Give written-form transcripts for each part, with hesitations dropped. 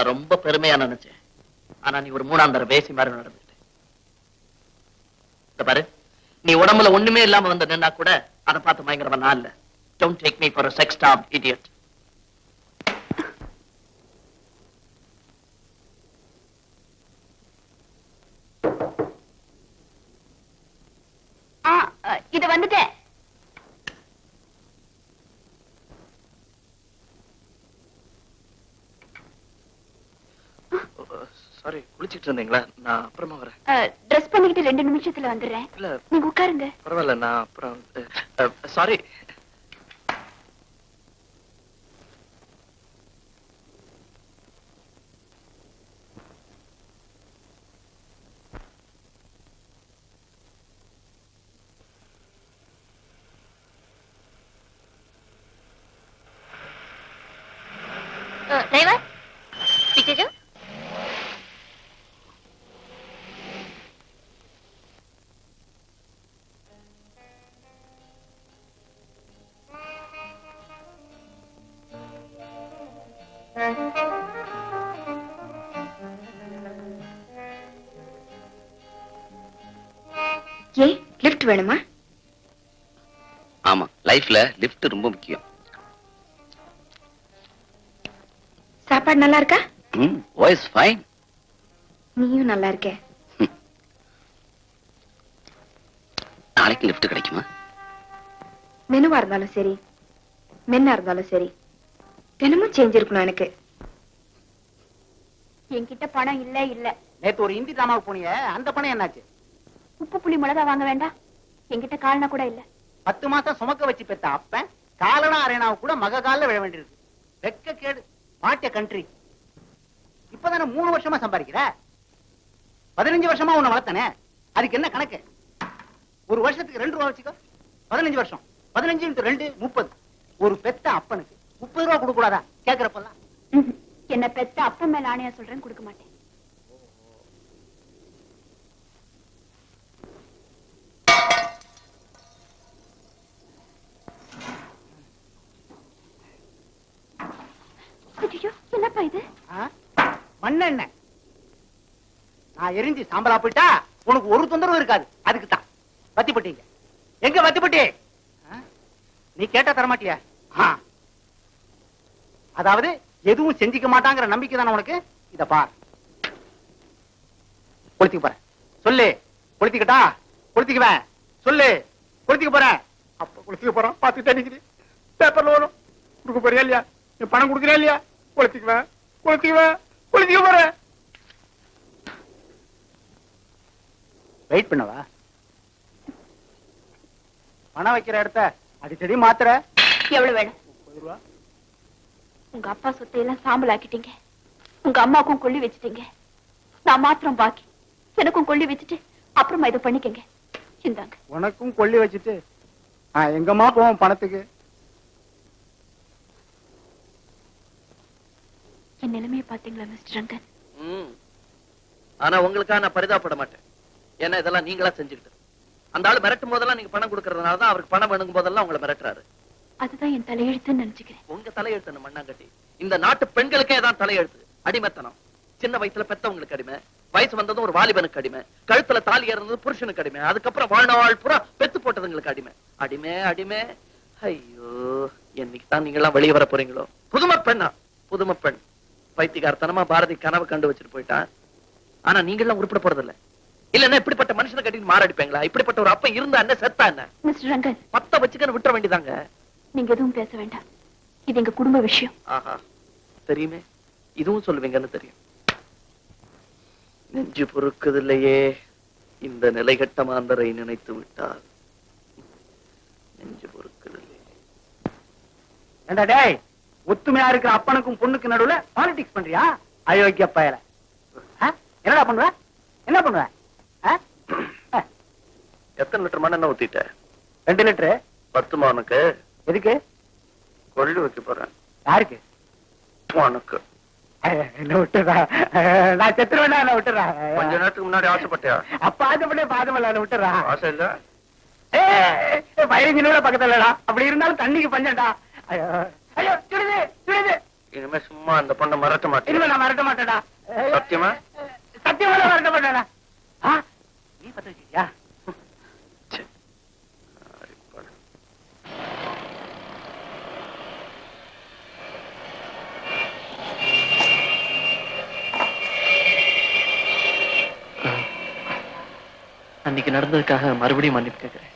ரொம்ப பெருமையா நினைச்சேன். ஆனா நீ ஒரு மூணாந்தர பேசி மாதிரி நடந்துட்ட. பாரு, நீ உடம்புல ஒண்ணுமே இல்லாம வந்து நின்னா கூட அதை பார்த்து பயங்கரமா நான் இல்ல. Don't take me for a sex-starved idiot. இது வந்துட்டேன். சாரி, குளிச்சிட்டு இருந்தீங்களா? நான் அப்புறமா வரேன். ட்ரெஸ் பண்ணிக்கிட்டு 2 நிமிஷத்துல வந்துடுறேன். இல்ல, நீங்க உட்காருங்க. பரவாயில்ல, நான் அப்புறம். சாரி. டிரைவர், பிச்சேஜோ. ஏன் லிஃப்ட் வேணுமா? ஆமா, லைஃப்ல லிஃப்ட் ரொம்ப முக்கியம். சாப்பாடு நல்லா இருக்கா? Voice fine. நீயும் நல்லா இருக்க. நாளைக்கு லிஃப்ட் கிடைக்குமா? மெனுவா இருந்தாலும் சரி, மென்னா இருந்தாலும் சரி, தினமும் சேஞ்ச் இருக்கணும் எனக்கு. என்கிட்ட பணம் இல்ல இல்ல. நேத்து ஒரு இந்தி டிராமாவுக்கு போனியே, அந்த பணம் என்னாச்சு? உப்பு புளி மிளகா வாங்க வேண்டாம். என்கிட்ட கால்னா கூட இல்ல. 10 மாசம் சுமக்க வச்சு பெத்த அப்பன் காலனா அரேனாவு கூட மக கால விழ வேண்டியிருக்கு. வெக்க கேடு. பாட்டிய கண்ட்ரி. இப்பதானே 3 வருஷமா சம்பாதிக்கிற. 15 வருஷமா உன்னை வளர்த்தனே. அதுக்கு என்ன கணக்கு? ஒரு வருஷத்துக்கு 2 ரூபா வச்சுக்கோ. 15 வருஷம். 15 × 2 30. ஒரு பெத்த அப்பனுக்கு 30 ரூபா கொடுக்க கூடாதா? கேக்குறப்பெல்லாம் என்ன பெத்த அப்பன் மேல ஆணையா சொல்றேன், கொடுக்க மாட்டேன். என்னப்பா இது? மண்ணெண்ண. நான் எரிஞ்சு சாம்பலா போயிட்டா உனக்கு ஒரு தொந்தரவு இருக்காது. அதுக்கு தான் வத்தி பட்டீங்க. எங்க வத்தி பட்டி? நீ கேட்டா தரமாட்டியா? அதாவது எதுவும் செஞ்சிக்க மாட்டாங்கிற நம்பிக்கை தானே உனக்கு. இத பார், கொளுத்திக்க போறேன். சொல்லு, கொளுத்திக்கிட்டா? கொளுத்திக்குவேன். சொல்லு, கொளுத்திக்க போறேன். அப்ப கொளுத்திக்க போறான். பார்த்து தண்ணிக்குது. பேப்பர்ல வரும். கொடுக்க போறியா இல்லையா? நீ பணம் கொடுக்குறியா இல்லையா? கொளுத்திக்குவேன் கொளுத்திக்க போறேன். வெயிட் பண்ணவா? பணம் வைக்கிற இடத்த அடிக்கடி மாத்துற. எவ்வளவு வேணும்? 30 ரூபா. உங்க அப்பா சொத்தை எல்லாம் சாம்பல் ஆக்கிட்டீங்க. உங்க அம்மாவுக்கும் கொள்ளி வச்சுட்டீங்க. நான் மாத்திரம் பாக்கி. எனக்கும் கொள்ளி வச்சுட்டு அப்புறமா இதை பண்ணிக்கங்க. இந்தாங்க. உனக்கும் கொள்ளி வச்சுட்டு எங்கம்மா போவோம் பணத்துக்கு? என் நிலைமையை பாத்தீங்களா மிஸ்டர் ரங்கன்? ஆனா உங்களுக்காக நான் பரிதாபப்பட மாட்டேன். ஏன்னா இதெல்லாம் நீங்களா செஞ்சுக்கிட்டு. அந்த ஆளு மிரட்டும் போதெல்லாம் நீங்க பணம் கொடுக்கறதுனாலதான் அவருக்கு பணம் வேணுங்கும் போதெல்லாம் உங்களை மிரட்டுறாரு. அதுதான் என் தலையெழுத்துன்னு நினைச்சுக்கிறேன். உங்க தலையெழுத்து மண்ணாங்கட்டி. இந்த நாட்டு பெண்களுக்கே தான் தலையெழுத்து. அடிமைத்தனம். சின்ன வயசுல பெத்தவங்களுக்கு அடிமை, வயசு வந்ததும் ஒரு வாலிபனுக்கு அடிமை, கழுத்துல தாலி ஏறது புருஷனுக்கு அடிமை, அதுக்கப்புறம் வாழ்நாள் பூரா பெத்து போட்டதுங்களுக்கு அடிமை. அடிமை அடிமை. ஐயோ, என்னைக்கு தான் நீங்க எல்லாம் வெளியே வர போறீங்களோ? புதுமை பெண்ணா? புதுமை பெண் பைத்தியக்காரத்தனமா பாரதி கனவு கண்டு வச்சுட்டு போயிட்டான். ஆனா நீங்க எல்லாம் உருப்பட போறது இல்ல. இல்லன்னா இப்படிப்பட்ட மனுஷனை கட்டின்னு மாரடிப்பீங்களா? இப்படிப்பட்ட ஒரு அப்பன் இருந்தா என்ன செத்தா என்ன? மிஸ்டர் ரங்கன், பத்த வச்சுக்கன்னு விட்டுற வேண்டியதாங்க. நீங்க எதுவும் பேச வேண்டாம். இது எங்க குடும்ப விஷயம். ஆஹா, தெரியுமே. இதுவும் சொல்லுவீங்கன்னு தெரியும். நெஞ்சு பொறுக்குது இல்லையே இந்த நிலைகட்ட மாந்தரை நினைத்து விட்டால். நெஞ்சு பொறுக்குது இல்லையே. ஏண்டா டேய், ஒத்துமையா இருக்கிற அப்பனுக்கும் பொண்ணுக்கு நடுவுல பாலிடிக்ஸ் பண்றியா? அயோக்கிய பயல. என்னடா பண்ணுவ? என்ன பண்ணுவ? எத்தனை லிட்டர் மண்ணெண்ணெய் ஊத்திட்ட? 2 லிட்டரு. 10 உனக்கு. எதுக்கு? கொள்ளு வைக்க போறேன். யாருக்கு? உனக்கு. என்ன விட்டுறா? நான் செத்துருவேன். என்ன விட்டுறா? கொஞ்ச நேரத்துக்கு முன்னாடி ஆசைப்பட்டியா? அப்ப ஆசைப்பட்டே பாதமல்ல. என்ன விட்டுறா? ஆசை இல்ல. 15 நிமிடம் பக்கத்துல இல்லடா. அப்படி இருந்தாலும் தண்ணிக்கு பஞ்சம்டா. ஐயோ ஐயோ, சுடுது சுடுது. இனிமே சும்மா அந்த பொண்ணை மறக்க மாட்டேன். இனிமே நான் மறக்க மாட்டேடா. சத்தியமா? சத்தியமா நான் மறக்க மாட்டேடா. நீ பத்த வச்சியா? அன்னைக்கு நடந்ததுக்காக மறுபடியும் மன்னிப்பு கேட்கிறேன்.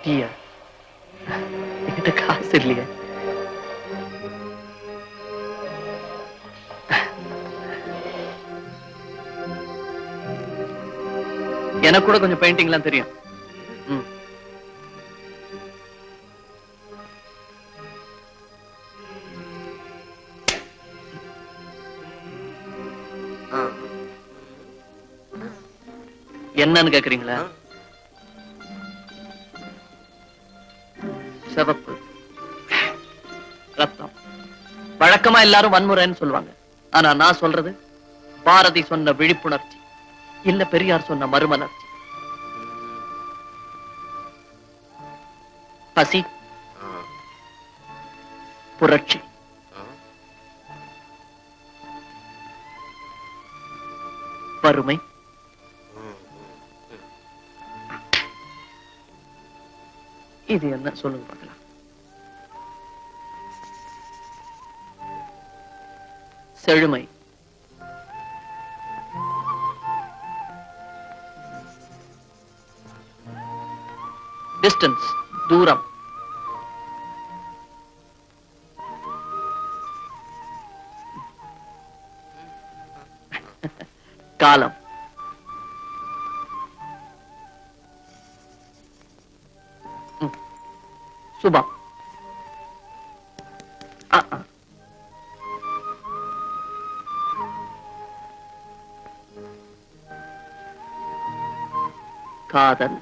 டீயா? என்கிட்ட காசு இல்லையா? எனக்கு கூட கொஞ்சம் பெயிண்டிங் எல்லாம் தெரியும். என்னன்னு கேக்குறீங்களா? சிவப்பு, ரத்தம். வழக்கமா எல்லாரும் வன்முறைன்னு சொல்லுவாங்க. ஆனா நான் சொல்றது பாரதி சொன்ன விழிப்புணர்ச்சி, இல்ல பெரியார் சொன்ன மறுமலர்ச்சி. பசி, புரட்சி, வறுமை, இது என்ன சொல்லுங்க பார்க்கலாம். செழுமை, டிஸ்டன்ஸ், தூரம், காலம், சுபம், காதல்,